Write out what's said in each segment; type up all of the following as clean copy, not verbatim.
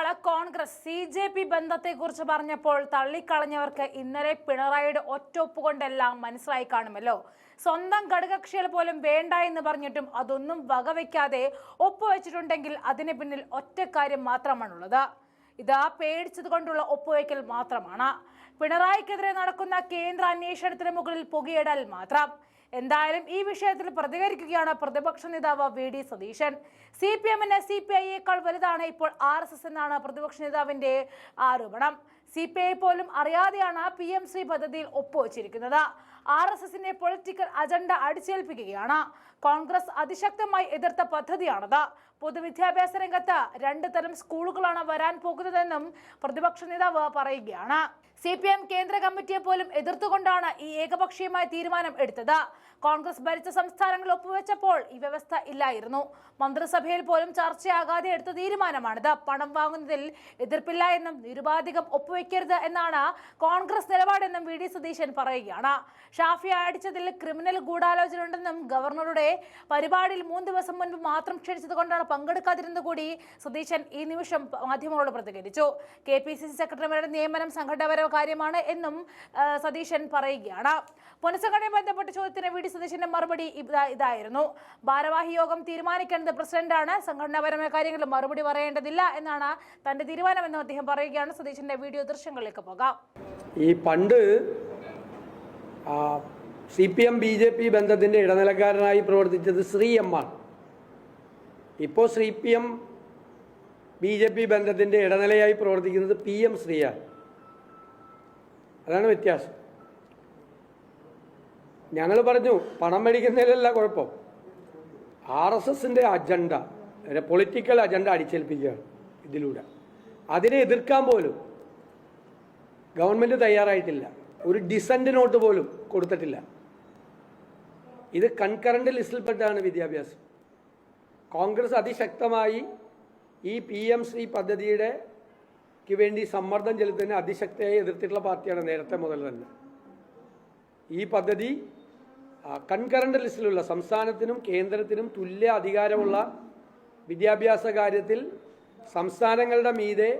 നാളെ കോൺഗ്രസ് CJP ബന്ധത്തെക്കുറിച്ച് പറഞ്ഞപ്പോൾ തള്ളിക്കളഞ്ഞവർക്ക് ഇന്നലെ പിണറായിയുടെ ഒറ്റൊപ്പുകൊണ്ടെല്ലാം മനസ്സിലായി കാണുമല്ലോ. സ്വന്തം ഘടകകക്ഷികൾ പോലും വേണ്ട എന്ന് പറഞ്ഞിട്ടും അതൊന്നും വകവയ്ക്കാതെ ഒപ്പുവെച്ചിട്ടുണ്ടെങ്കിൽ അതിന് പിന്നിൽ ഒറ്റ കാര്യം മാത്രമാണുള്ളത്. ഇതാ പേടിച്ചത് കൊണ്ടുള്ള ഒപ്പുവയ്ക്കൽ മാത്രമാണ്. പിണറായിക്കെതിരെ നടക്കുന്ന കേന്ദ്ര അന്വേഷണത്തിന് മുകളിൽ പുകയിടൽ മാത്രം. എന്തായാലും ഈ വിഷയത്തിൽ പ്രതികരിക്കുകയാണ് പ്രതിപക്ഷ നേതാവ് VD സതീശൻ. CPM-ന് CPI-യേക്കാൾ വലുതാണ് ഇപ്പോൾ RSS എന്നാണ് പ്രതിപക്ഷ നേതാവിന്റെ ആരോപണം. CPI പോലും അറിയാതെയാണ് PM ശ്രീ പദ്ധതിയിൽ ഒപ്പുവച്ചിരിക്കുന്നത്. RSS-ന്റെ പൊളിറ്റിക്കൽ അജണ്ട അടിച്ചേൽപ്പിക്കുകയാണ്. കോൺഗ്രസ് അതിശക്തമായി എതിർത്ത പദ്ധതിയാണത്. പൊതുവിദ്യാഭ്യാസ രംഗത്ത് 2 തരം സ്കൂളുകളാണ് വരാൻ പോകുന്നതെന്നും പ്രതിപക്ഷ നേതാവ് പറയുകയാണ്. CPM കേന്ദ്ര കമ്മിറ്റിയെ പോലും എതിർത്തുകൊണ്ടാണ് ഈ ഏകപക്ഷീയമായ തീരുമാനം എടുത്തത്. കോൺഗ്രസ് ഭരിച്ച സംസ്ഥാനങ്ങൾ ഒപ്പുവെച്ചപ്പോൾ ഈ വ്യവസ്ഥ ഇല്ലായിരുന്നു. മന്ത്രിസഭയിൽ പോലും ചർച്ചയാകാതെ എടുത്ത തീരുമാനമാണിത്. പണം വാങ്ങുന്നതിൽ എതിർപ്പില്ല എന്നും നിരുപാധികം ഒപ്പുവെക്കരുത് എന്നാണ് കോൺഗ്രസ് നിലപാടെന്നും VD സതീശൻ പറയുകയാണ്. ഷാഫി അടിച്ചതിൽ ക്രിമിനൽ ഗൂഢാലോചന ഉണ്ടെന്നും ഗവർണറുടെ പരിപാടിയിൽ 3 ദിവസം മുൻപ് മാത്രം ക്ഷണിച്ചതുകൊണ്ടാണ് പങ്കെടുക്കാതിരുന്നത് കൂടി സതീശൻ ഈ നിമിഷം മാധ്യമങ്ങളോട് പ്രതികരിച്ചു. KPCC സെക്രട്ടറിമാരുടെ നിയമനം സംഘടനാപരമായ കാര്യമാണ് എന്നും സതീശൻ പറയുകയാണ്. പുനഃസംഘടനയെ ബന്ധപ്പെട്ട ചോദ്യത്തിന് VD സതീശന്റെ മറുപടി ഇതായിരുന്നു. ഭാരവാഹി യോഗം തീരുമാനിക്കേണ്ടത് പ്രസിഡന്റാണ്. സംഘടനാപരമായ കാര്യങ്ങളിൽ മറുപടി പറയേണ്ടതില്ല എന്നാണ് തന്റെ തീരുമാനമെന്നും അദ്ദേഹം പറയുകയാണ്. സതീശന്റെ വീഡിയോ ദൃശ്യങ്ങളിലേക്ക് പോകാം. ഈ പണ്ട് CPM BJP ബന്ധത്തിന്റെ ഇടനിലക്കാരനായി പ്രവർത്തിച്ചത് ശ്രീ M ആണ്. ഇപ്പോൾ CPM BJP ബന്ധത്തിന്റെ ഇടനിലയായി പ്രവർത്തിക്കുന്നത് PM ശ്രീയാണ്. അതാണ് വ്യത്യാസം. ഞങ്ങൾ പറഞ്ഞു പണം മേടിക്കുന്നതിലല്ല കുഴപ്പം, RSS-ന്റെ അജണ്ട, പൊളിറ്റിക്കൽ അജണ്ട അടിച്ചേൽപ്പിക്കുകയാണ് ഇതിലൂടെ. അതിനെ എതിർക്കാൻ പോലും ഗവൺമെൻറ് തയ്യാറായിട്ടില്ല. ഒരു ഡിസന്റ് നോട്ട് പോലും കൊടുത്തിട്ടില്ല. ഇത് കൺകറന്റ് ലിസ്റ്റിൽപ്പെട്ടാണ് വിദ്യാഭ്യാസം. കോൺഗ്രസ് അതിശക്തമായി ഈ PM ശ്രീ പദ്ധതിയുടെ വേണ്ടി സമ്മർദ്ദം ചെലുത്തുന്നതിന് അതിശക്തിയായി എതിർത്തിട്ടുള്ള പാർട്ടിയാണ് നേരത്തെ മുതൽ തന്നെ. ഈ പദ്ധതി കൺകറന്റ് ലിസ്റ്റിലുള്ള സംസ്ഥാനത്തിനും കേന്ദ്രത്തിനും തുല്യ അധികാരമുള്ള വിദ്യാഭ്യാസ കാര്യത്തിൽ സംസ്ഥാനങ്ങളുടെ മീതെ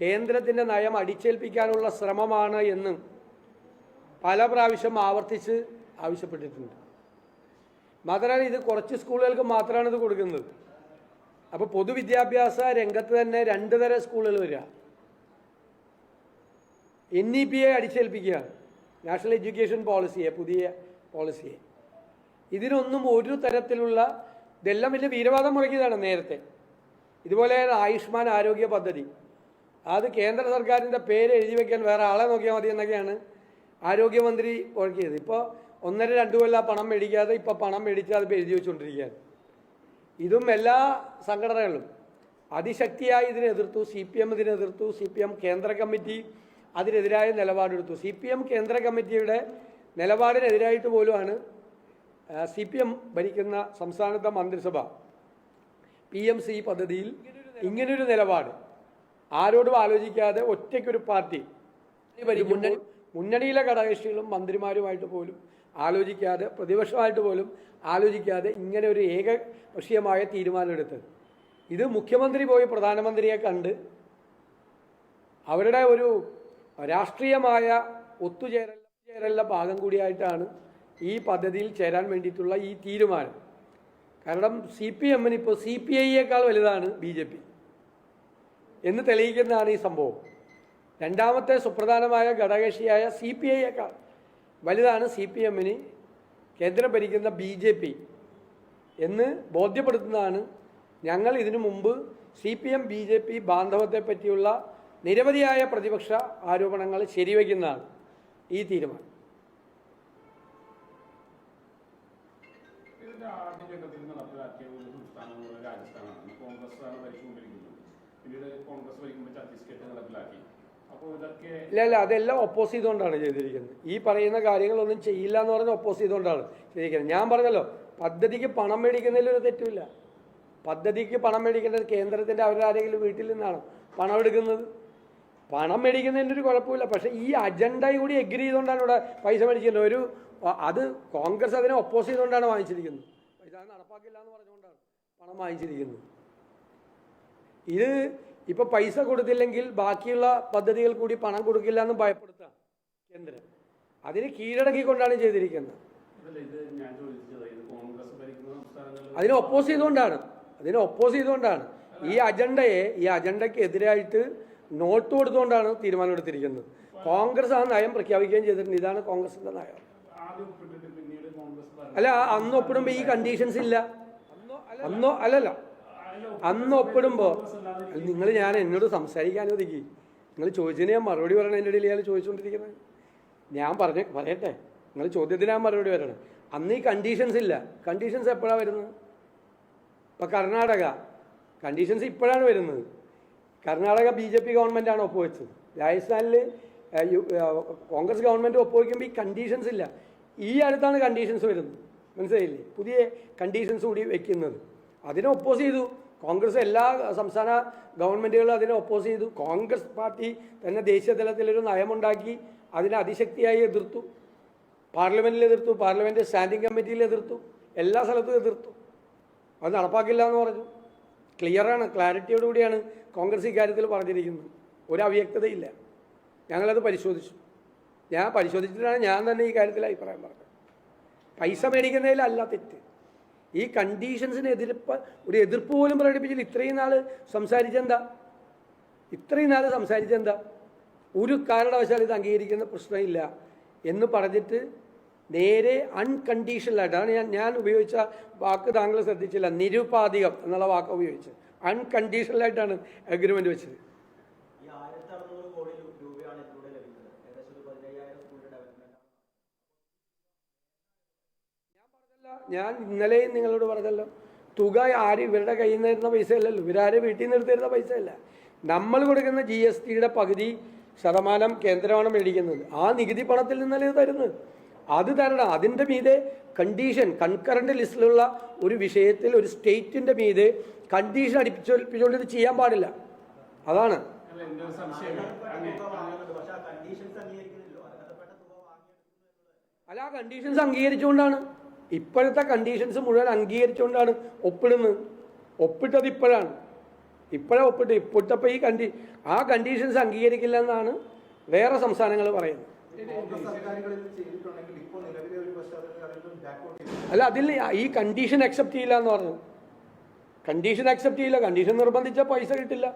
കേന്ദ്രത്തിൻ്റെ നയം അടിച്ചേൽപ്പിക്കാനുള്ള ശ്രമമാണ് എന്ന് പല പ്രാവശ്യം ആവർത്തിച്ച് ആവശ്യപ്പെട്ടിട്ടുണ്ട്. മാത്രമല്ല ഇത് കുറച്ച് സ്കൂളുകൾക്ക് മാത്രമാണ് ഇത് കൊടുക്കുന്നത്. അപ്പോൾ പൊതുവിദ്യാഭ്യാസ രംഗത്ത് തന്നെ 2 തരം സ്കൂളുകൾ വരിക. NEP-യെ അടിച്ചേൽപ്പിക്കുകയാണ്, നാഷണൽ എഡ്യൂക്കേഷൻ പോളിസിയെ, പുതിയ പോളിസിയെ. ഇതിനൊന്നും ഒരു തരത്തിലുള്ള, ഇതെല്ലാം വലിയ വീരവാദം മുഴക്കിയതാണ് നേരത്തെ. ഇതുപോലെ ആയുഷ്മാൻ ആരോഗ്യ പദ്ധതി, അത് കേന്ദ്ര സർക്കാരിൻ്റെ പേര് എഴുതി വയ്ക്കാൻ വേറെ ആളെ നോക്കിയാൽ മതി എന്നൊക്കെയാണ് ആരോഗ്യമന്ത്രി മുഴക്കിയത്. ഇപ്പോൾ 1.5-2 കൊല്ലം പണം മേടിക്കാതെ ഇപ്പോൾ പണം മേടിച്ചാൽ അത് എഴുതി വെച്ചുകൊണ്ടിരിക്കുകയാണ്. ഇതും എല്ലാ സംഘടനകളും അതിശക്തിയായി ഇതിനെ എതിർത്തു. CPM ഇതിനെ എതിർത്തു. CPM കേന്ദ്ര കമ്മിറ്റി അതിനെതിരായ നിലപാടെടുത്തു. CPM കേന്ദ്ര കമ്മിറ്റിയുടെ നിലപാടിനെതിരായിട്ട് പോലുമാണ് CPM ഭരിക്കുന്ന സംസ്ഥാനത്തെ മന്ത്രിസഭ PMC പദ്ധതിയിൽ ഇങ്ങനൊരു നിലപാട് ആരോടും ആലോചിക്കാതെ ഒറ്റയ്ക്കൊരു പാർട്ടി മുന്നണിയിലെ ഘടകകക്ഷികളും മന്ത്രിമാരുമായിട്ട് പോലും ആലോചിക്കാതെ, പ്രതിപക്ഷമായിട്ട് പോലും ആലോചിക്കാതെ ഇങ്ങനെ ഒരു ഏകപക്ഷീയമായ തീരുമാനമെടുത്തത്. ഇത് മുഖ്യമന്ത്രി പോയി പ്രധാനമന്ത്രിയെ കണ്ട് അവരുടെ ഒരു രാഷ്ട്രീയമായ ഒത്തുചേരലിൻ്റെ ഭാഗം കൂടിയായിട്ടാണ് ഈ പദ്ധതിയിൽ ചേരാൻ വേണ്ടിയിട്ടുള്ള ഈ തീരുമാനം. കാരണം CPM-ന് ഇപ്പോൾ CPI-യേക്കാൾ വലുതാണ് BJP എന്ന് തെളിയിക്കുന്നതാണ് ഈ സംഭവം. രണ്ടാമത്തെ സുപ്രധാനമായ ഘടകകക്ഷിയായ CPI-യേക്കാൾ വലുതാണ് CPM-ന് കേന്ദ്രം ഭരിക്കുന്ന BJP എന്ന് ബോധ്യപ്പെടുത്തുന്നതാണ്. ഞങ്ങൾ ഇതിനു മുമ്പ് CPM BJP ബാന്ധവത്തെ പറ്റിയുള്ള നിരവധിയായ പ്രതിപക്ഷ ആരോപണങ്ങൾ ശരിവയ്ക്കുന്നതാണ് ഈ തീരുമാനം. ഇല്ല, അതെല്ലാം ഒപ്പോസ് ചെയ്തുകൊണ്ടാണ് ചെയ്തിരിക്കുന്നത്. ഈ പറയുന്ന കാര്യങ്ങളൊന്നും ചെയ്യില്ല എന്ന് പറഞ്ഞ് ഒപ്പോസ് ചെയ്തുകൊണ്ടാണ് ചെയ്തിരിക്കുന്നത്. ഞാൻ പറഞ്ഞല്ലോ, പദ്ധതിക്ക് പണം മേടിക്കുന്നതിൽ ഒരു തെറ്റുമില്ല. പദ്ധതിക്ക് പണം മേടിക്കേണ്ടത് കേന്ദ്രത്തിൻ്റെ അവരുടെ ആരെങ്കിലും വീട്ടിൽ നിന്നാണ് പണം എടുക്കുന്നത്. പണം മേടിക്കുന്നതിൻ്റെ ഒരു കുഴപ്പമില്ല. പക്ഷേ ഈ അജണ്ട കൂടി എഗ്രി ചെയ്തുകൊണ്ടാണ് ഇവിടെ പൈസ മേടിക്കുന്നത്. അത് കോൺഗ്രസ് അതിനെ ഒപ്പോസ് ചെയ്തുകൊണ്ടാണ് വാങ്ങിച്ചിരിക്കുന്നത്. പൈസ നടപ്പാക്കില്ല എന്ന് പറഞ്ഞുകൊണ്ടാണ് പണം വാങ്ങിച്ചിരിക്കുന്നത്. ഇത് ഇപ്പൊ പൈസ കൊടുത്തില്ലെങ്കിൽ ബാക്കിയുള്ള പദ്ധതികൾ കൂടി പണം കൊടുക്കില്ല എന്ന് ഭയപ്പെടുത്താം കേന്ദ്രം. അതിന് കീഴടങ്ങിക്കൊണ്ടാണ് ചെയ്തിരിക്കുന്നത്. അതിനെ ഒപ്പോസ് ചെയ്തുകൊണ്ടാണ് ഈ അജണ്ടയ്ക്ക് എതിരായിട്ട് നോട്ട് കൊടുത്തുകൊണ്ടാണ് തീരുമാനമെടുത്തിരിക്കുന്നത്. കോൺഗ്രസ് ആ നയം പ്രഖ്യാപിക്കുകയും ചെയ്തിട്ടുണ്ട്. ഇതാണ് കോൺഗ്രസിന്റെ നയം. അല്ല, അന്ന് ഒപ്പിടുമ്പോ ഈ കണ്ടീഷൻസ് ഇല്ല. അന്ന് ഒപ്പിടുമ്പോ ഞാൻ എന്നോട് സംസാരിക്കാൻ അനുവദിക്കുക. നിങ്ങൾ ചോദിച്ചതിന് ഞാൻ മറുപടി പറയണം. എൻ്റെ ഇടയിൽ ഇയാൾ ചോദിച്ചുകൊണ്ടിരിക്കുന്നത് ഞാൻ പറയട്ടെ. നിങ്ങൾ ചോദ്യത്തിന് ഞാൻ മറുപടി പറയണം. അന്ന് ഈ കണ്ടീഷൻസ് ഇല്ല. കണ്ടീഷൻസ് എപ്പോഴാണ് വരുന്നത്? ഇപ്പം കർണാടക കണ്ടീഷൻസ് ഇപ്പോഴാണ് വരുന്നത്. കർണാടക BJP ഗവൺമെൻറ്റാണ് ഒപ്പുവെച്ചത്. രാജസ്ഥാനിൽ കോൺഗ്രസ് ഗവൺമെൻറ് ഒപ്പുവെക്കുമ്പോൾ ഈ കണ്ടീഷൻസ് ഇല്ല. ഈ അടുത്താണ് കണ്ടീഷൻസ് വരുന്നത്. മനസ്സിലായില്ലേ? പുതിയ കണ്ടീഷൻസ് കൂടി വെക്കുന്നത്. അതിനെ ഒപ്പോസ് ചെയ്തു കോൺഗ്രസ്. എല്ലാ സംസ്ഥാന ഗവൺമെൻറ്റുകളും അതിനെ ഒപ്പോസ് ചെയ്തു. കോൺഗ്രസ് പാർട്ടി തന്നെ ദേശീയ തലത്തിലൊരു നയമുണ്ടാക്കി അതിനെ അതിശക്തിയായി എതിർത്തു. പാർലമെൻറ്റിൽ എതിർത്തു, പാർലമെൻറ്റ് സ്റ്റാൻഡിംഗ് കമ്മിറ്റിയിൽ എതിർത്തു, എല്ലാ സ്ഥലത്തും എതിർത്തു. അത് നടപ്പാക്കില്ല എന്ന് പറഞ്ഞു. ക്ലിയറാണ്, ക്ലാരിറ്റിയോടുകൂടിയാണ് കോൺഗ്രസ് ഇക്കാര്യത്തിൽ പറഞ്ഞിരിക്കുന്നത്. ഒരു അവ്യക്തതയില്ല. ഞങ്ങളത് പരിശോധിച്ചു. പരിശോധിച്ചിട്ടാണ് ഞാൻ തന്നെ ഈ കാര്യത്തിൽ അഭിപ്രായം പറഞ്ഞത്. പൈസ മേടിക്കുന്നതിലല്ല തെറ്റ്. ഈ കണ്ടീഷൻസിന് ഒരു എതിർപ്പ് പോലും പ്രകടിപ്പിച്ചില്ല. ഇത്രയും നാൾ സംസാരിച്ചെന്താ? ഒരു കാരണവശാലും ഇത് അംഗീകരിക്കുന്ന പ്രശ്നമില്ല എന്ന് പറഞ്ഞിട്ട് നേരെ അൺകണ്ടീഷണലായിട്ട്, അതാണ് ഞാൻ ഉപയോഗിച്ച വാക്ക് താങ്കൾ ശ്രദ്ധിച്ചില്ല, നിരുപാധികം എന്നുള്ള വാക്ക് ഉപയോഗിച്ചത്. അൺകണ്ടീഷണലായിട്ടാണ് അഗ്രിമെന്റ് വെച്ചത്. ഞാൻ ഇന്നലെയും നിങ്ങളോട് പറഞ്ഞല്ലോ, തുക ഇവരുടെ കയ്യിൽ നിന്ന് തരുന്ന പൈസ അല്ലല്ലോ, ഇവരാരെ വീട്ടിൽ നിന്ന് എടുത്തിരുന്ന പൈസ അല്ല. നമ്മൾ കൊടുക്കുന്ന GSTയുടെ പകുതി ശതമാനം കേന്ദ്രമാണ് മേടിക്കുന്നത്. ആ നികുതി പണത്തിൽ നിന്നല്ലേ ഇത് തരുന്നത്. അത് തരണം. അതിൻ്റെ മീതെ കണ്ടീഷൻ, കൺകറന്റ് ലിസ്റ്റിലുള്ള ഒരു വിഷയത്തിൽ ഒരു സ്റ്റേറ്റിന്റെ മീതെ കണ്ടീഷൻ അടിപ്പിച്ചുകൊണ്ട് ഇത് ചെയ്യാൻ പാടില്ല. അതാണ്. അല്ല, ആ കണ്ടീഷൻസ് അംഗീകരിച്ചുകൊണ്ടാണ്, ഇപ്പോഴത്തെ കണ്ടീഷൻസ് മുഴുവൻ അംഗീകരിച്ചുകൊണ്ടാണ് ഒപ്പിടുന്നത്. ഒപ്പിട്ടത് ഇപ്പോഴാണ്. ഇപ്പോഴപ്പോൾ ആ കണ്ടീഷൻസ് അംഗീകരിക്കില്ല എന്നാണ് വേറെ സംസ്ഥാനങ്ങൾ പറയുന്നത്. അല്ല, അതിൽ ഈ കണ്ടീഷൻ അക്സെപ്റ്റ് ചെയ്യില്ല എന്ന് പറഞ്ഞു. കണ്ടീഷൻ അക്സെപ്റ്റ് ചെയ്യില്ല. കണ്ടീഷൻ നിർബന്ധിച്ച പൈസ കിട്ടില്ല.